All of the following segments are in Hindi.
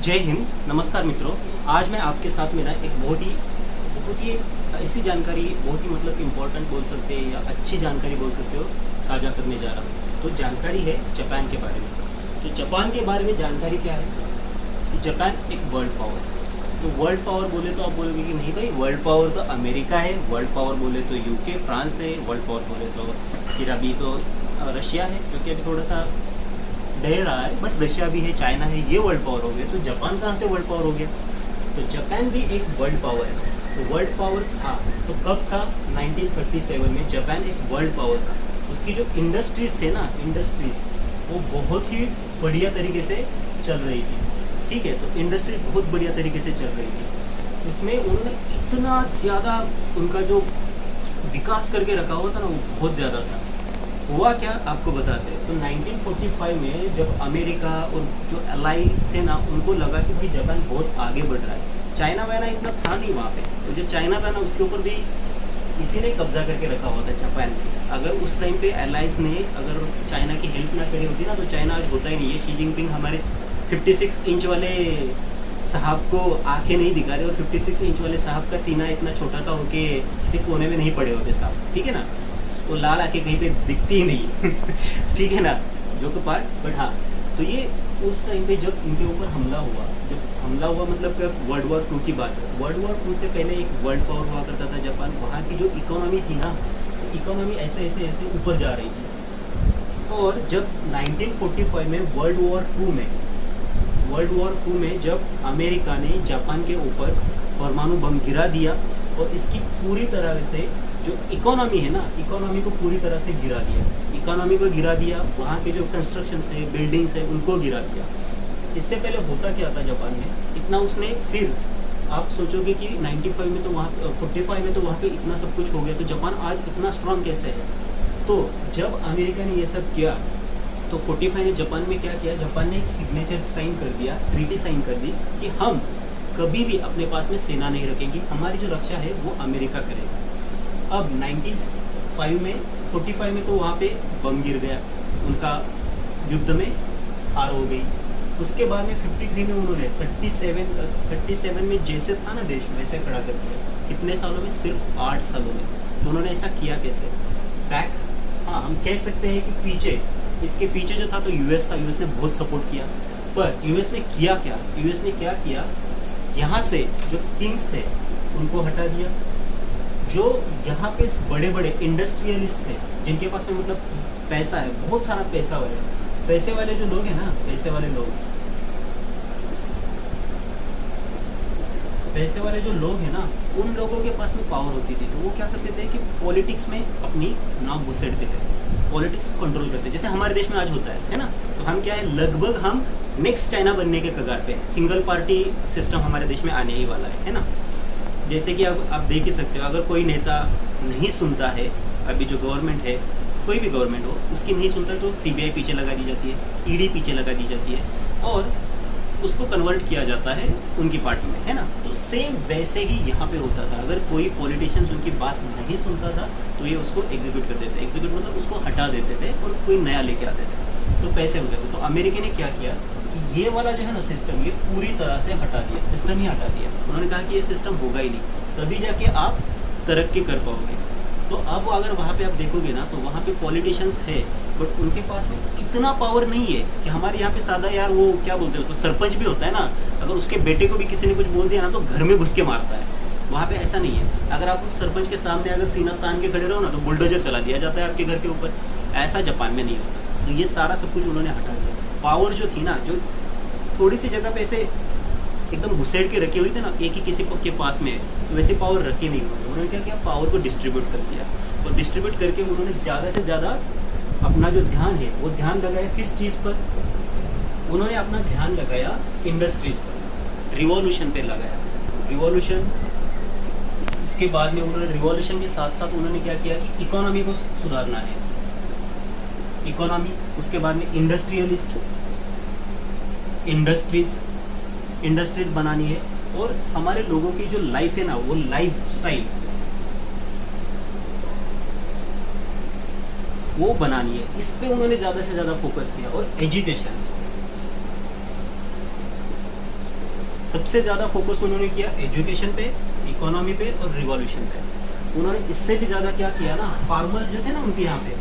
जय हिंद, नमस्कार मित्रों। आज मैं आपके साथ मेरा एक बहुत ही ऐसी जानकारी, बहुत ही मतलब इम्पोर्टेंट बोल सकते हैं या अच्छी जानकारी बोल सकते हो, साझा करने जा रहा हूँ। तो जानकारी है जापान के बारे में। तो जापान के बारे में जानकारी क्या है कि जापान एक वर्ल्ड पावर है। तो वर्ल्ड पावर बोले तो आप बोलोगे कि नहीं भाई, वर्ल्ड पावर तो अमेरिका है, वर्ल्ड पावर बोले तो यूके फ्रांस है, वर्ल्ड पावर बोले तो फिर अभी तो रशिया है, जो कि अभी थोड़ा सा ढह रहा है, बट रशिया भी है, चाइना है, ये वर्ल्ड पावर हो गए। तो जापान कहाँ से वर्ल्ड पावर हो गया? तो जापान भी एक वर्ल्ड पावर है। तो वर्ल्ड पावर था तो कब था? 1937 में जापान एक वर्ल्ड पावर था। उसकी जो इंडस्ट्रीज थे ना, इंडस्ट्रीज वो बहुत ही बढ़िया तरीके से चल रही थी। ठीक है, तो इंडस्ट्री बहुत बढ़िया तरीके से चल रही थी। उसमें उन्होंने इतना ज़्यादा उनका जो विकास करके रखा हुआ था ना, वो बहुत ज़्यादा था। हुआ क्या आपको बताते हैं। तो 1945 में जब अमेरिका और जो अलाइज थे ना, उनको लगा कि भाई जापान बहुत आगे बढ़ रहा है। चाइना वाइना इतना था नहीं वहाँ पे। तो जो चाइना था ना, उसके ऊपर भी इसी ने कब्जा करके रखा हुआ था जापान ने। अगर उस टाइम पे अलाइज ने अगर चाइना की हेल्प ना करी होती ना, तो चाइना आज होता ही नहीं। ये शी जिनपिंग हमारे 56 इंच वाले साहब को आंखें नहीं दिखा रहे, और 56 इंच वाले साहब का सीना इतना छोटा सा होके किसी कोने में नहीं पड़े होते साहब। ठीक है ना, वो लाल आंखें कहीं पे दिखती ही नहीं ठीक है ना, जो कि पार्ट। बट हाँ, तो ये उस टाइम पे जब इनके ऊपर हमला हुआ, मतलब वर्ल्ड वॉर 2 की बात है। वर्ल्ड वॉर 2 से पहले एक वर्ल्ड पावर हुआ करता था जापान। वहाँ की जो इकोनॉमी थी ना, इकोनॉमी ऐसे ऐसे ऐसे ऊपर जा रही थी। और जब 1945 में वर्ल्ड वॉर 2 में जब अमेरिका ने जापान के ऊपर परमाणु बम गिरा दिया, और इसकी पूरी तरह से जो इकोनॉमी है ना, इकोनॉमी को पूरी तरह से गिरा दिया। इकोनॉमी को गिरा दिया, वहाँ के जो कंस्ट्रक्शन है, बिल्डिंग्स है, उनको गिरा दिया। इससे पहले होता क्या था जापान में, इतना उसने, फिर आप सोचोगे कि 95 में तो वहाँ 45 में तो वहाँ पे इतना सब कुछ हो गया, तो जापान आज इतना स्ट्रांग कैसे है? तो जब अमेरिका ने ये सब किया, तो 45 में जापान में क्या किया, जापान ने एक सिग्नेचर साइन कर दिया, ट्रीटी साइन कर दी कि हम कभी भी अपने पास में सेना नहीं रखेंगे, हमारी जो रक्षा है वो अमेरिका करेगा। अब 45 में तो वहाँ पे बम गिर गया, उनका युद्ध में हार हो गई। उसके बाद में 53 में उन्होंने 37 में जैसे था ना देश, वैसे खड़ा कर दिया। कितने सालों में? सिर्फ 8 सालों में। तो उन्होंने ऐसा किया कैसे? बैक, हाँ हम कह सकते हैं कि पीछे, इसके पीछे जो था तो यूएस था, यूएस ने बहुत सपोर्ट किया। पर यूएस ने किया क्या? यूएस ने क्या किया, यहाँ से जो किंग्स थे उनको हटा दिया। जो यहाँ पे बड़े बड़े इंडस्ट्रियलिस्ट थे, जिनके पास में मतलब पैसा है, बहुत सारा पैसे वाले जो लोग हैं ना, पैसे वाले जो लोग हैं ना, उन लोगों के पास में पावर होती थी। तो वो क्या करते थे कि पॉलिटिक्स में अपनी नाम घुसेड़ते थे, पॉलिटिक्स को कंट्रोल करते, जैसे हमारे देश में आज होता है ना। तो हम क्या है, लगभग हम नेक्स्ट चाइना बनने के कगार पे हैं। सिंगल पार्टी सिस्टम हमारे देश में आने ही वाला है ना। जैसे कि अब आप देख ही सकते हो, अगर कोई नेता नहीं सुनता है, अभी जो गवर्नमेंट है, कोई भी गवर्नमेंट हो, उसकी नहीं सुनता है तो सीबीआई पीछे लगा दी जाती है, ईडी पीछे लगा दी जाती है, और उसको कन्वर्ट किया जाता है उनकी पार्टी में, है ना। तो सेम वैसे ही यहाँ पे होता था। अगर कोई पॉलिटिशियंस उनकी बात नहीं सुनता था तो ये उसको एग्जीक्यूट कर देते, एग्जीक्यूट मतलब उसको हटा देते थे और कोई नया लेके आते थे, तो पैसे होते थे। तो अमेरिका ने क्या किया कि ये वाला जो है ना सिस्टम, ये पूरी तरह से हटा दिया, सिस्टम ही हटा दिया। उन्होंने कहा कि ये सिस्टम होगा ही नहीं, तभी जाके आप तरक्की कर पाओगे। तो अब अगर वहाँ पे आप देखोगे ना, तो वहाँ पे पॉलिटिशियंस है, बट उनके पास में इतना पावर नहीं है कि हमारे यहाँ पे सादा यार, वो क्या बोलते हैं उसको, सरपंच भी होता है ना, अगर उसके बेटे को भी किसी ने कुछ बोल दिया ना, तो घर में घुस के मारता है। वहाँ पे ऐसा नहीं है। अगर आप उस सरपंच के सामने अगर सीना तान के खड़े रहो ना, तो बुलडोजर चला दिया जाता है आपके घर के ऊपर। ऐसा जापान में नहीं होता। तो ये सारा सब कुछ उन्होंने हटा दिया। पावर जो थी ना, जो थोड़ी सी जगह पे ऐसे एकदम घुसेड़ के रखी हुई थी ना, एक ही किसी के पास में है, तो वैसे पावर रखी नहीं हुई। उन्होंने क्या किया, पावर को डिस्ट्रीब्यूट कर दिया। और डिस्ट्रीब्यूट करके उन्होंने ज़्यादा से ज़्यादा अपना जो ध्यान है वो ध्यान लगाया किस चीज़ पर? उन्होंने अपना ध्यान लगाया इंडस्ट्रीज पर, रिवॉल्यूशन पे लगाया। रिवॉल्यूशन, उसके बाद में उन्होंने रिवॉल्यूशन के साथ साथ उन्होंने क्या किया कि इकोनॉमी को सुधारना है, इकोनॉमी। उसके बाद में इंडस्ट्रीज बनानी है, और हमारे लोगों की जो लाइफ है ना, वो लाइफ स्टाइल वो बनानी है। इस पे उन्होंने ज़्यादा से ज़्यादा फोकस किया। और एजुकेशन, सबसे ज़्यादा फोकस उन्होंने किया एजुकेशन पे, इकोनॉमी पे और रिवॉल्यूशन पे। उन्होंने इससे भी ज़्यादा क्या किया ना, फार्मर्स जो थे ना उनके यहाँ पे,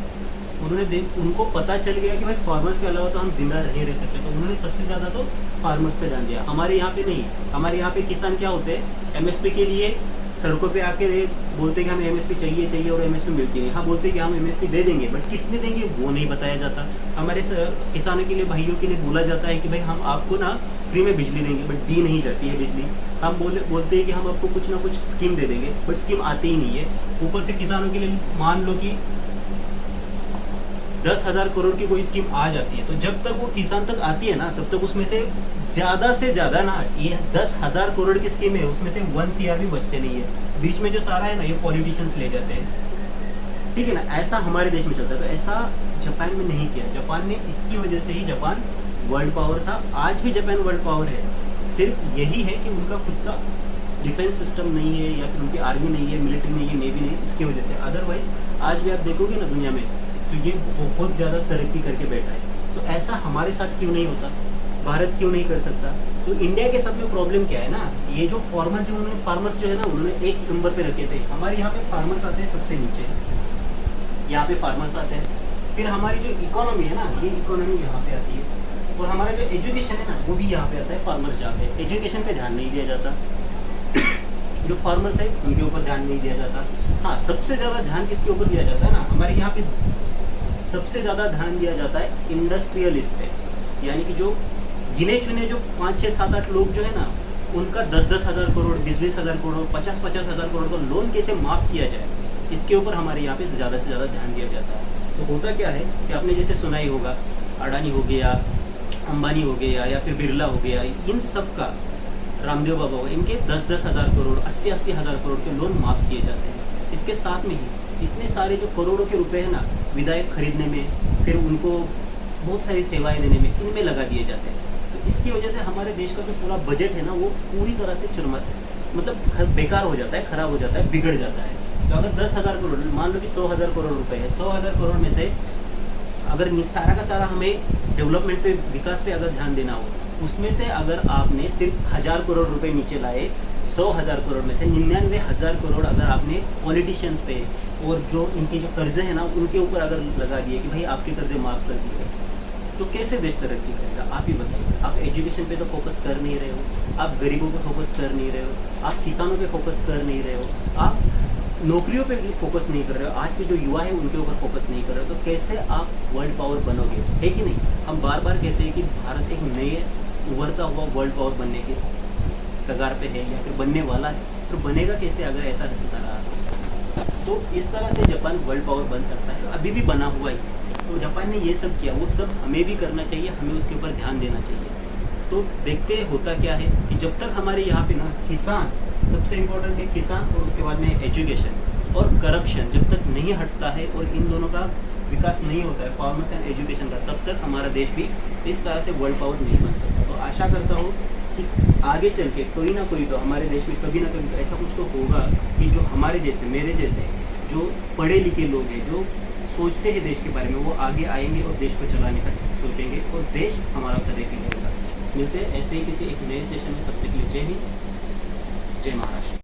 उनको पता चल गया कि भाई फार्मर्स के अलावा तो हम जिंदा नहीं रह सकते, तो उन्होंने सबसे ज़्यादा तो फार्मर्स पे ध्यान दिया। हमारे यहाँ पे नहीं, हमारे यहाँ पे किसान क्या होते हैं, एमएसपी के लिए सड़कों पे आके बोलते कि हमें एमएसपी चाहिए और एमएसपी मिलती नहीं। हाँ बोलते हैं कि हम एमएसपी दे देंगे, बट कितने देंगे वो नहीं बताया जाता। हमारे किसानों के लिए, भाइयों के लिए बोला जाता है कि भाई हम आपको ना फ्री में बिजली देंगे, बट दी नहीं जाती है बिजली। हम बोलते हैं कि हम आपको कुछ ना कुछ स्कीम दे देंगे, बट स्कीम आती ही नहीं है। ऊपर से किसानों के लिए मान लो कि 10,000 करोड़ की कोई स्कीम आ जाती है, तो जब तक वो किसान तक आती है ना, तब तक उसमें से ज़्यादा ना, ये 10,000 करोड़ की स्कीम है, उसमें से 1 CR भी बचते नहीं है। बीच में जो सारा है ना, ये पॉलिटिशियंस ले जाते हैं, ठीक है ना। ऐसा हमारे देश में चलता है, तो ऐसा जापान में नहीं किया। जापान ने, इसकी वजह से ही जापान वर्ल्ड पावर था, आज भी जापान वर्ल्ड पावर है। सिर्फ यही है कि उनका खुद का डिफेंस सिस्टम नहीं है, या फिर उनकी आर्मी नहीं है, मिलिट्री नहीं है, नेवी नहीं है, इसकी वजह से। अदरवाइज आज भी आप देखोगे ना दुनिया में, तो ये बहुत ज़्यादा तरक्की करके बैठा है। तो ऐसा हमारे साथ क्यों नहीं होता, भारत क्यों नहीं कर सकता? तो इंडिया के साथ में प्रॉब्लम क्या है ना, ये जो फार्मर्स जो है ना, उन्होंने एक नंबर पे रखे थे। हमारे यहाँ पे फार्मर्स आते हैं सबसे नीचे, यहाँ पे फार्मर्स आते हैं। फिर हमारी जो इकोनॉमी है ना, ये इकोनॉमी यहाँ पे आती है, और हमारा जो एजुकेशन है ना, वो भी यहाँ पे आता है। फार्मर्स जहाँ पे, एजुकेशन पे ध्यान नहीं दिया जाता, जो फार्मर्स है उनके ऊपर ध्यान नहीं दिया जाता। हाँ, सबसे ज़्यादा ध्यान किसके ऊपर दिया जाता है ना, हमारे यहाँ पे सबसे ज़्यादा ध्यान दिया जाता है इंडस्ट्रियलिस्ट पे, यानी कि जो गिने चुने जो 5, 6, 7, 8 लोग जो है ना, उनका 10-10 हज़ार करोड़, 20-20 हज़ार करोड़, 50-50 हज़ार करोड़ का लोन कैसे माफ़ किया जाए, इसके ऊपर हमारे यहाँ पे ज़्यादा से ज़्यादा ध्यान दिया जाता है। तो होता क्या है कि आपने जैसे सुना ही होगा, अडानी हो गया, अंबानी हो गया, या फिर बिरला हो गया, इन सब का, रामदेव बाबा हो, इनके 10-10 हज़ार करोड़, 80-80 हज़ार करोड़ के लोन माफ़ किए जाते हैं। इसके साथ में ही इतने सारे जो करोड़ों के रुपए है ना, विधायक खरीदने में, फिर उनको बहुत सारी सेवाएं देने में, इनमें लगा दिए जाते हैं। तो इसकी वजह से हमारे देश का जो पूरा बजट है ना, वो पूरी तरह से मतलब बेकार हो जाता है, खराब हो जाता है, बिगड़ जाता है। तो अगर 10,000 करोड़, मान लो कि 100,000 करोड़ रुपए है, 100,000 करोड़ में से अगर सारा का सारा हमें डेवलपमेंट पे, विकास पे अगर ध्यान देना हो, उसमें से अगर आपने सिर्फ 1,000 करोड़ रुपए नीचे लाए, 100,000 करोड़ में से 99,000 करोड़ अगर आपने पॉलिटिशियंस पे और जो इनके जो कर्जे हैं ना, उनके ऊपर अगर लगा दिए कि भाई आपके कर्जे माफ़ कर दिए, तो कैसे देश तरक्की करेगा? आप ही बताइए। आप एजुकेशन पे तो फोकस कर नहीं रहे हो, आप गरीबों पे फोकस कर नहीं रहे हो, आप किसानों पे फोकस कर नहीं रहे हो, आप नौकरियों पे फोकस नहीं कर रहे हो, आज के जो युवा है उनके ऊपर फोकस नहीं कर रहे हो, तो कैसे आप वर्ल्ड पावर बनोगे? है कि नहीं? हम बार बार कहते हैं कि भारत एक नए उभरता हुआ वर्ल्ड पावर बनने के कगार पे है, या फिर बनने वाला है, तो बनेगा कैसे अगर ऐसा चलता रहा? तो इस तरह से जापान वर्ल्ड पावर बन सकता है, अभी भी बना हुआ ही। तो जापान ने ये सब किया, वो सब हमें भी करना चाहिए, हमें उसके ऊपर ध्यान देना चाहिए। तो देखते हैं होता क्या है कि जब तक हमारे यहाँ पे ना किसान, सबसे इम्पोर्टेंट है किसान, और उसके बाद में एजुकेशन और करप्शन जब तक नहीं हटता है और इन दोनों का विकास नहीं होता है, फार्मर्स एंड एजुकेशन का, तब तक हमारा देश भी इस तरह से वर्ल्ड पावर नहीं बन सकता। तो आशा करता हूँ कि आगे चल के कोई ना कोई तो हमारे देश में कभी ना कभी ऐसा कुछ तो होगा कि जो हमारे जैसे, मेरे जैसे जो पढ़े लिखे लोग हैं, जो सोचते हैं देश के बारे में, वो आगे आएंगे और देश को चलाने का सोचेंगे, और देश हमारा तरक्की करेगा। मिलते हैं ऐसे ही किसी एक नए सेशन में, तब तक के लिए जय हिंद, जय महाराष्ट्र।